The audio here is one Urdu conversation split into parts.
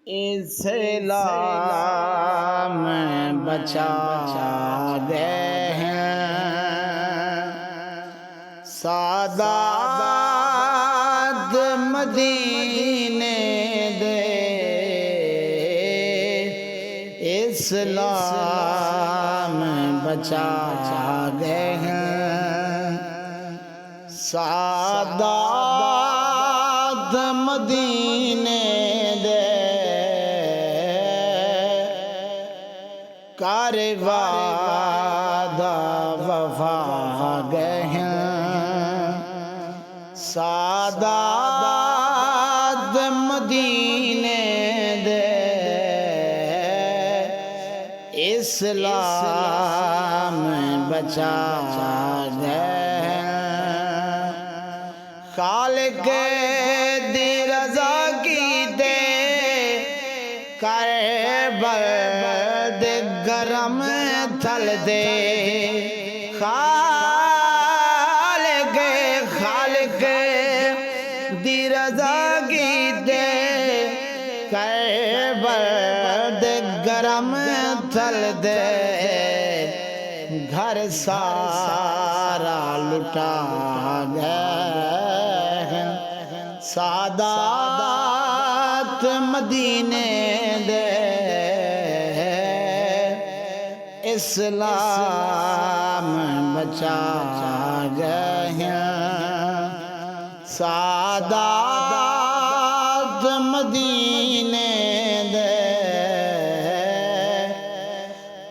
اسلام بچا گئے ہیں سادات مدینے دے اسلام بچا گئے ہیں سادات مدینے دے کر وعدہ وفا گئے ہیں سادات مدینے دے اسلام بچا گئے ہیں خالق دی رضا کی دے کربل گرم تھل دے خالق دی رضا کی دے کربل گرم تھل دے گھر سارا لٹا گئے سادات مدینے دے اسلام بچا گئے ہیں سادات مدینے دے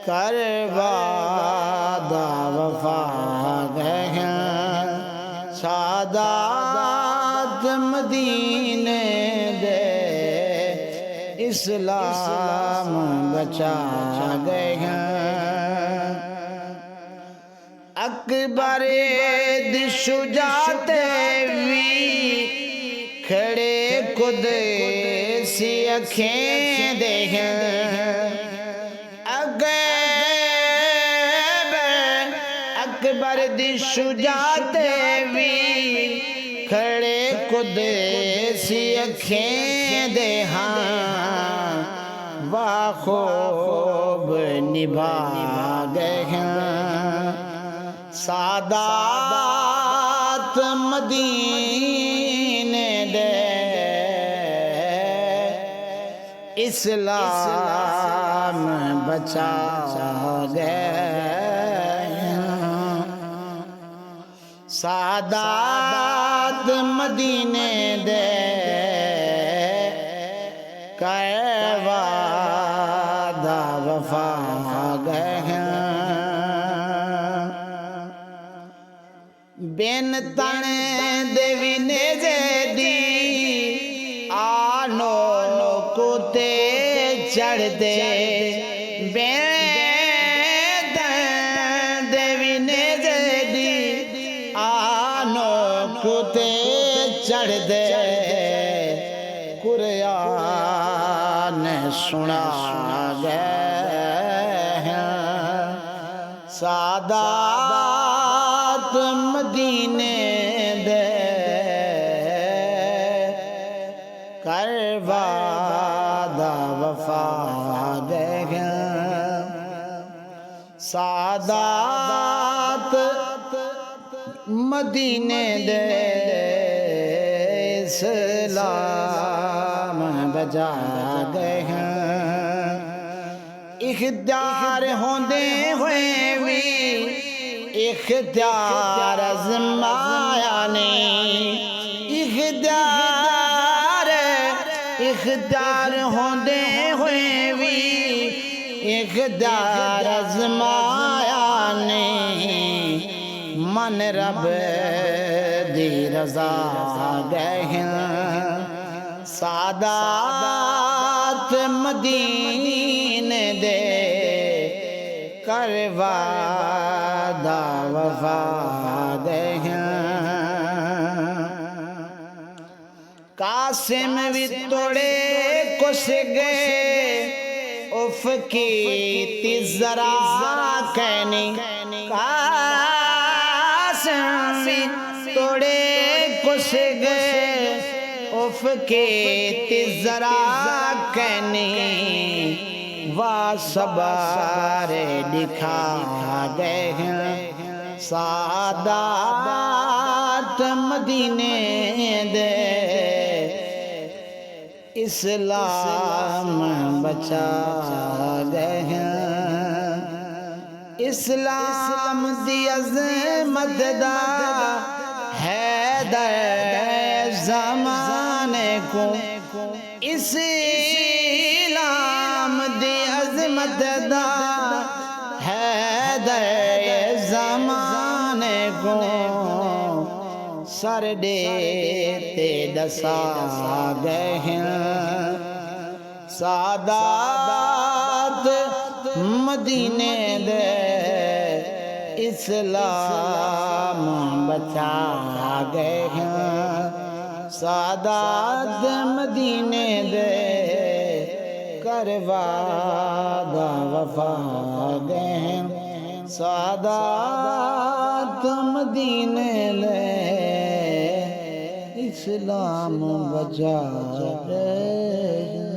کر وعدہ وفا گئے ہیں سادات مدینے دے اسلام بچا گئے ہیں اکبر دی شجاعت وی کھڑے قدسی اکھیں دے ہیں اکبر دی شجاعت وی کھڑے قدسی اکھیں دے ہاں واہ خوب نبھا گئے ہیں سادات مدینے دے اسلام بچا گئے سادات مدینے دے کر وعدہ وفا گئے ہیں بین تن دیوی نیزے دی آنو کتے چڑھ دے بین تن دیوی نیزے دی آنو کتے چڑھ دے قرآن سنا گئے ہیں سادات مدینے دے کر وعدہ وفا گئے ہیں سادات مدینے دے اسلام بچا گئے ہیں اختیار ہوندے ہوئے بھی اختیار ازمایا نہیں اختیار ہوندے ہوئے بھی اختیار ازمایا نہیں من رب دی رضا گئے ہیں سادات مدینے دے کر وعدہ وفا گئے ہیں قاسم بھی توڑے کس گئے اف کی ذرا کہنی قاسم بھی توڑے کس گئے اف کے ذرا کہنی کہنی وا صبر دکھا گئے ہیں سعادت مدینے دے اسلام بچا گئے ہیں اسلام دی عظمت دا حیدر زمانے کو اسلام دی عظمت دا حیدر زمانے کو سر دیتے دسا گئے ہیں سعادت مدینے دے اسلام بچا گئے ہیں سعادت مدینے دے کروا دا وفا گئے ہیں سعادت مدینے لے اسلام بچا گئے ہیں